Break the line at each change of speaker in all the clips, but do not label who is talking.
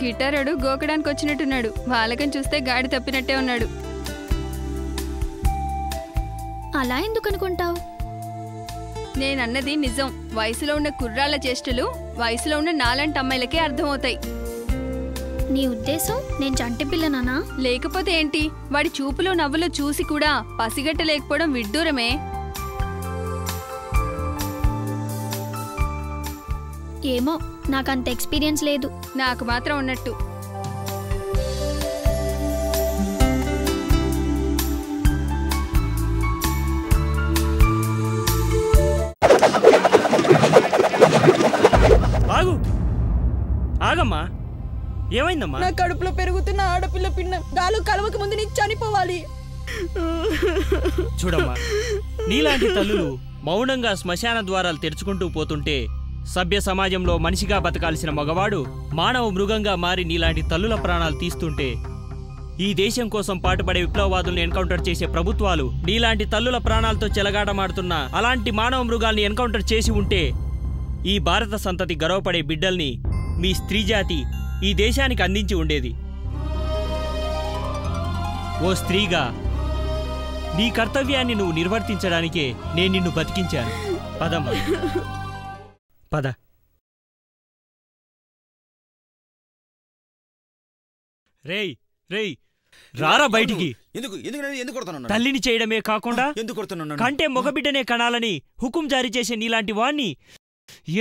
గిటారుడు గోకడానికి వచ్చినట్టున్నాడు. వాళ్ళకం చూస్తే గాడి తప్పినట్టే ఉన్నాడు.
అలా ఎందుకు అనుకుంటావు?
నేనన్నది నిజం. వయసులో ఉన్న కుర్రాళ్ల చేష్టలు వయసులో ఉన్న నాలాంటి అమ్మాయిలకే అర్థమవుతాయి.
నీ ఉద్దేశం నేను చంటి పిల్లనా?
లేకపోతే ఏంటి? వాడి చూపులో నవ్వులో చూసి కూడా పసిగట్ట లేకపోవడం విడ్డూరమే.
ఏమో, నాకంత ఎక్స్పీరియన్స్ లేదు.
నాకు మాత్రం ఉన్నట్టు.
ఆగు, ఆగమ్మా. ఏమైందమ్మా?
నా కడుపులో పెరుగుతున్న ఆడపిల్ల పిండం గాలు కలవక ముందు నీకు చనిపోవాలి.
చూడమ్మా, నీలాంటి తల్లులు మౌనంగా శ్మశాన ద్వారాలు తెరుచుకుంటూ పోతుంటే సభ్య సమాజంలో మనిషిగా బతకాల్సిన మగవాడు మానవ మృగంగా మారి నీలాంటి తల్లుల ప్రాణాలు తీస్తుంటే, ఈ దేశం కోసం పాటుపడే విప్లవవాదుల్ని ఎన్కౌంటర్ చేసే ప్రభుత్వాలు నీలాంటి తల్లుల ప్రాణాలతో చెలగాటమాడుతున్న అలాంటి మానవ మృగాల్ని ఎన్కౌంటర్ చేసి ఉంటే, ఈ భారత సంతతి గర్వపడే బిడ్డల్ని మీ స్త్రీజాతి ఈ దేశానికి అందించి ఉండేది. ఓ స్త్రీగా నీ కర్తవ్యాన్ని నువ్వు నిర్వర్తించడానికే నేను నిన్ను బతికించాను. పదమ్మా, పద. రేయ్ రేయ్, రారా బయటికి. తల్లిని చేయడమే కాకుండా కంటే మగబిడ్డనే కనాలని హుకుం జారీ చేసే నీలాంటి వాణ్ణి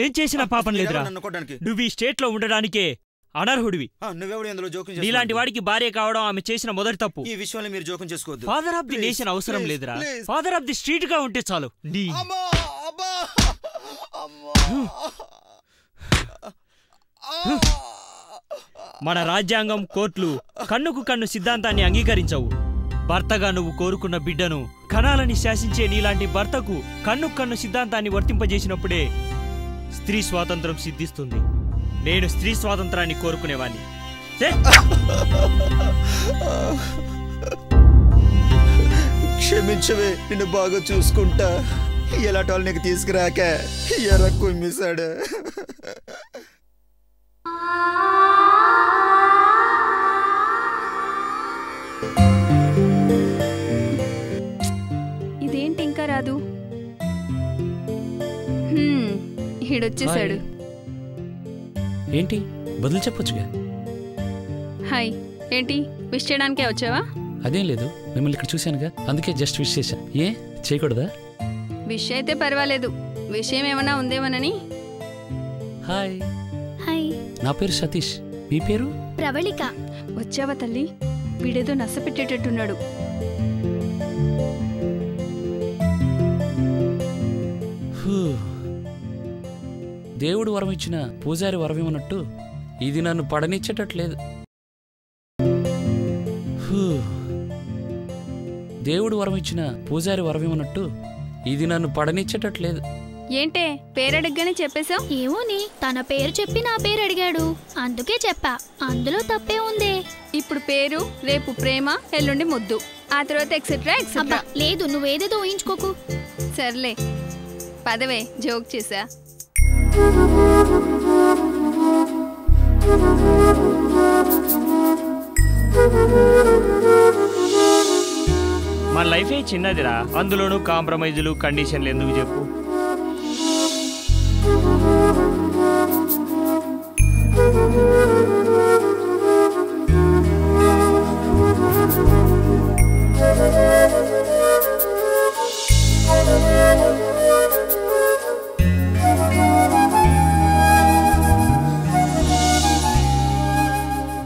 ఏం చేసినా పాపం లేదురా. నువ్వు ఈ స్టేట్ లో ఉండడానికే అనర్హుడివి. నీలాంటి వాడికి భార్య కావడం ఆమె చేసిన మొదటి తప్పు.
ఈ విషయంలో మీరు జోక్యం చేసుకోవద్దు.
ఫాదర్ ఆఫ్ ది నేషన్ అవసరం లేదురా. ఫాదర్ ఆఫ్ ది స్ట్రీట్ గా ఉంటే చాలు. మన రాజ్యాంగం, కోర్టులు కన్నుకు కన్ను సిద్ధాంతాన్ని అంగీకరించవు. భర్తగా నువ్వు కోరుకున్న బిడ్డను కణాలని శాసించే నీలాంటి భర్తకు కన్నుకు కన్ను సిద్ధాంతాన్ని వర్తింపజేసినప్పుడే స్త్రీ స్వాతంత్రం సిద్ధిస్తుంది. నేను స్త్రీ స్వాతంత్రాన్ని కోరుకునేవాణ్ణి.
క్షమించవే, నిన్ను బాగా చూసుకుంటా. ఎలాంటి వాళ్ళు నీకు తీసుకురాక ఎరా కుమ్మిసాడు.
ఇదేంటి ఇంకా రాదు? ఈడొచ్చేసాడు.
ఏంటి బదులు చెప్పొచ్చుగా.
హాయ్, ఏంటి విష్ చేయడానికే వచ్చావా?
అదేం లేదు, మిమ్మల్ని ఇక్కడ చూశానుగా, అందుకే జస్ట్ విష్ చేశా. ఏ చేయకూడదా?
విష్ అయితే పర్వాలేదు, విషయం ఏమైనా ఉందేమోనని.
హాయ్.
హాయ్,
నా పేరు సతీష్. మీ పేరు?
ప్రవళిక.
వచ్చావా తల్లి? వీడేదో నస పెట్టేటట్టున్నాడు.
దేవుడు వరం ఇచ్చిన పూజారి వరం ఇవ్వనట్టు ఇది నన్ను పడనిచ్చేటట్లేదు. దేవుడు వరం ఇచ్చిన పూజారి వరం ఇవ్వనట్టు ఇది నన్ను పడనిచ్చేటట్లేదు.
ఏంటే పేరడగ్గానే చెప్పేశావు?
ఏమోని, తన పేరు చెప్పి నా పేరు అడిగాడు, అందుకే చెప్పా. అందులో తప్పే ఉందే.
ఇప్పుడు పేరు, రేపు ప్రేమ, ఎల్లుండి ముద్దు, ఆ తర్వాత ఎక్సెట్రా ఎక్సెట్రా.
లేదు, నువ్వేదేదో ఊహించుకోకు.
సర్లే పదవే, జోక్ చేసా.
మన లైఫే చిన్నదిరా, అందులోనూ కాంప్రమైజులు, కండిషన్లు ఎందుకు చెప్పు?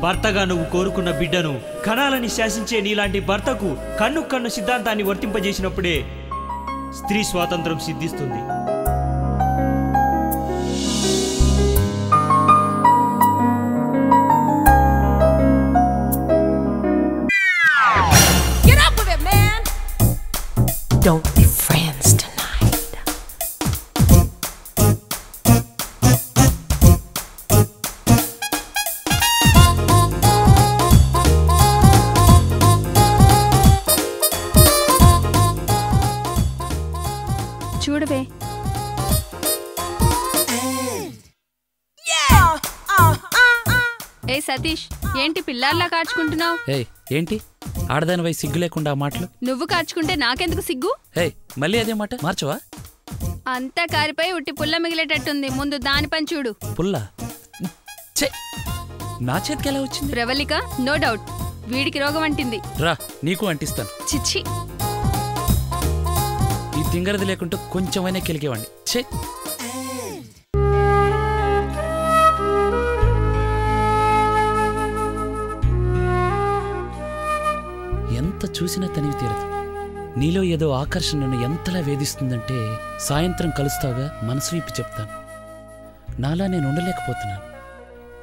భర్తగా నువ్వు కోరుకున్న బిడ్డను కణాలని శాసించే నీలాంటి భర్తకు కన్ను కన్ను సిద్ధాంతాన్ని వర్తింపజేసినప్పుడే స్త్రీ స్వాతంత్రం సిద్ధిస్తుంది.
Don't be friends tonight.
చూడవే, ఏ సతీష్, ఏంటి పిల్లాల్లా కార్చుకుంటున్నావు?
ఏయ్ ఏంటి ఆడదానివై సిగ్గు లేకుండా మాటలు?
నువ్వు కార్చుకుంటే నాకెందుకు సిగ్గు?
ఏయ్ మళ్ళీ అదే మాట మార్చవా?
అంతా కారిపోయి ఉట్టి పుల్ల మిగిలేటట్టుంది, ముందు దాని పని చూడు.
పుల్ల నా చేతికి ఎలా వచ్చింది?
ప్రవళిక, నో డౌట్ వీడికి రోగం అంటింది.
రా నీకు అంటిస్తాను.
చిచ్చి,
ఈ తింగరది లేకుంటే కొంచెమైనా కెలికేవాడిని. ఛే, ఎంత చూసినా తనివి తీరదు. నీలో ఏదో ఆకర్షణ నన్ను ఎంతలా వేధిస్తుందంటే సాయంత్రం కలుస్తావుగా మనసు విప్పి చెప్తాను. నాలా నేను ఉండలేకపోతున్నాను.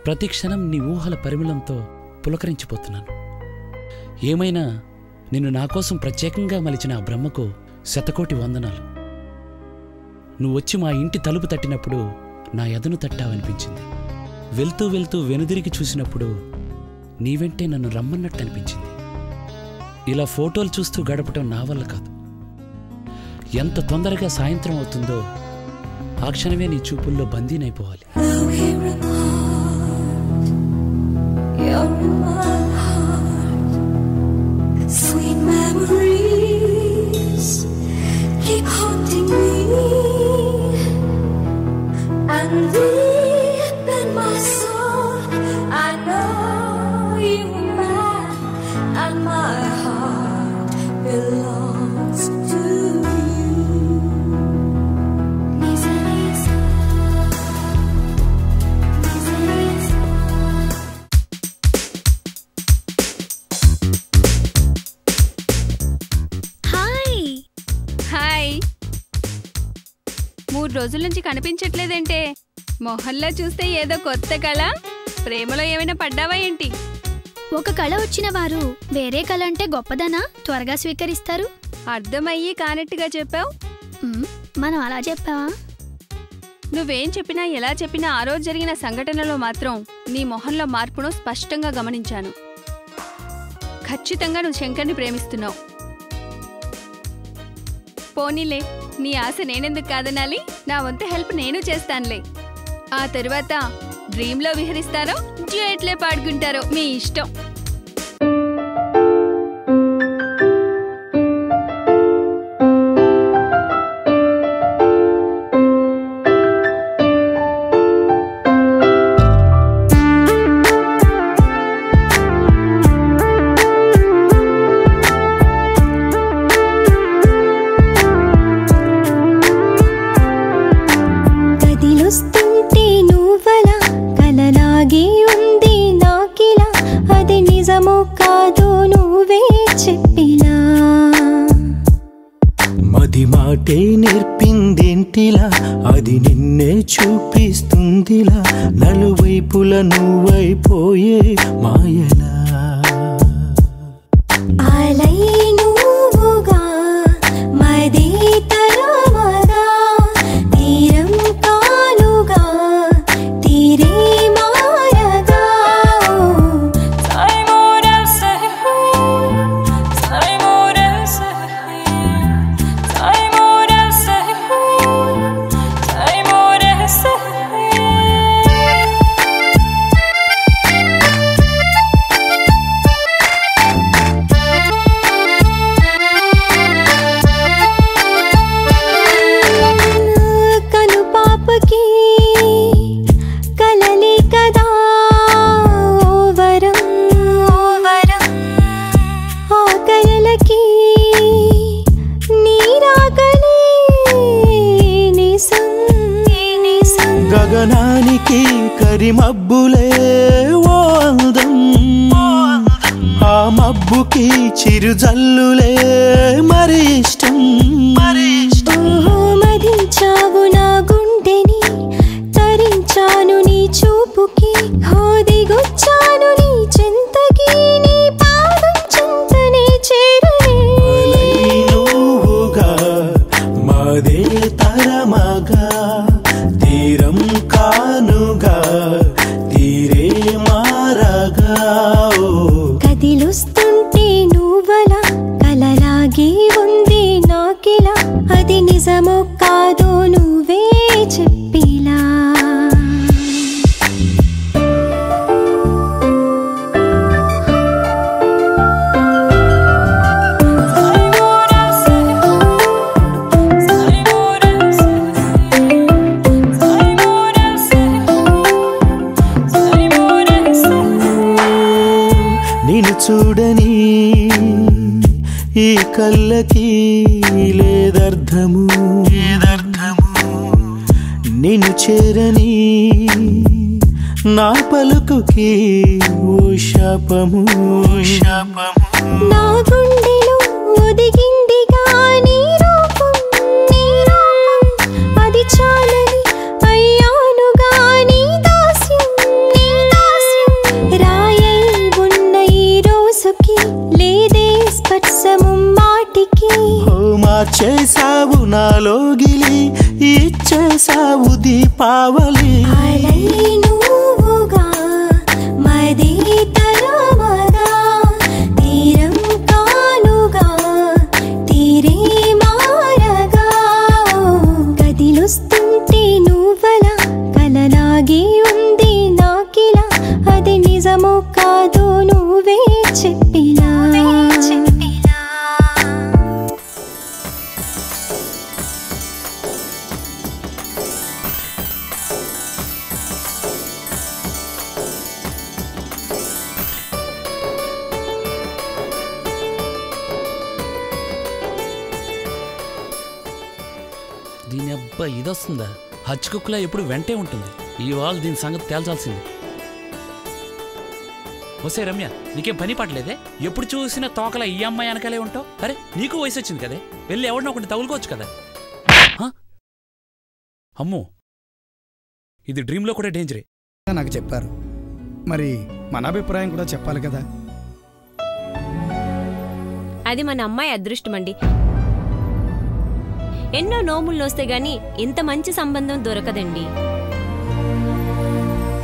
ప్రతి క్షణం నీ ఊహల పరిమళంతో పులకరించిపోతున్నాను. ఏమైనా నిన్ను నా కోసం ప్రత్యేకంగా మలిచిన ఆ బ్రహ్మకు శతకోటి వందనాలు. నువ్వొచ్చి మా ఇంటి తలుపు తట్టినప్పుడు నా ఎదను తట్టావనిపించింది. వెళ్తూ వెళ్తూ వెనుదిరిగి చూసినప్పుడు నీ వెంటే నన్ను రమ్మన్నట్టు అనిపించింది. ఇలా ఫోటోలు చూస్తూ గడపటం నా వల్ల కాదు. ఎంత తొందరగా సాయంత్రం అవుతుందో ఆ క్షణమే నీ చూపుల్లో బందీనైపోవాలి.
హాయ్. 3 రోజుల నుంచి కనిపించట్లేదేంటే? మొహల్లా చూస్తే ఏదో కొత్త కళ. ప్రేమలో ఏమైనా పడ్డావా ఏంటి?
ఒక కళ వచ్చిన వారు వేరే కళ అంటే గొప్పదనా త్వరగా స్వీకరిస్తారు.
అర్థమయ్యి కానట్టుగా చెప్పావు.
మనం అలా చెప్పావా?
నువ్వేం చెప్పినా ఎలా చెప్పినా ఆ రోజు జరిగిన సంఘటనలో మాత్రం నీ మొహంలో మార్పును స్పష్టంగా గమనించాను. ఖచ్చితంగా నువ్వు శంకర్ని ప్రేమిస్తున్నావు. పోనీలే, నీ ఆశ నేనెందుకు కాదనాలి? నా వంతు హెల్ప్ నేను చేస్తానులే. ఆ తరువాత డ్రీమ్లో విహరిస్తారో డ్యూయెట్లే పాడుకుంటారో మీ ఇష్టం.
మాటే నేర్పిందేంటిలా, అది నిన్నే చూపిస్తుందిలా, నలువైపుల నువ్వైపోయే మాయలా.
అలై నువ్వుగా మదే తరమగా, తీరం కానుగా తీరే మారగా.
గగనానికి కరిమబ్బులే ఓ అందం, ఆ మబ్బుకి చిరుజల్లులే మరి ఇష్టం.
మదించావు నా గుండెని, తరించాను నీ చూపుకి, హోదిగొచ్చాను నీ చెంతకి, నీ పాదం చెంతనే చేరనే.
నువ్వుగా మాదే తరమగా, తీరం కానుగా తీరే మారగా.
కదిలుస్తుంటే నువ్వలా, కలలాగే ఉంది నాకిలా, అది నిజమో కాదో నువ్వే
చూడని ఈ కళ్ళకి లేదర్థము నిన్ను చేరని నా పలుకుకి ఓ శాపము
నా గుండెలో ఒదిగిందిగా నీ రూపం అది చాలని అయ్యానుగా నీ దాస్యం రాయై ఉన్న ఈ రోజుకి లేదే స్పర్శము మాటికి
మార్చేసావు నాలో గిలి ఇచ్చేసావు దీపావళి
నువ్వుగా మది తరమగా తీరం కానుగా తీరే మారగా కదిలొస్తుంటే నువ్వలా కలలాగే ఉంది నాకిలా అది నిజమో కాదో నువ్వే చెప్పిలా
దీని అబ్బా ఇదొస్తుందా? హచ్చుకుక్కులా ఎప్పుడు వెంటే ఉంటుంది. ఇవాళ దీని సంగతి తేల్చాల్సింది. వస్తే రమ్య, నీకేం పని పట్టలేదే? ఎప్పుడు చూసినా తోకలా ఈ అమ్మాయి వెనకాలే ఉంటావు. అరే నీకు వయసు వచ్చింది కదే, వెళ్ళి ఎవరినో ఒకటి తగులుకోవచ్చు కదా. అమ్మో, ఇది డ్రీమ్లో కూడా డేంజరే.
నాకు చెప్పారు, మరి మన అభిప్రాయం కూడా చెప్పాలి కదా.
అది మన అమ్మాయి అదృష్టమండి. ఎన్నో నోములు వస్తే గాని ఇంత మంచి సంబంధం దొరకదండి.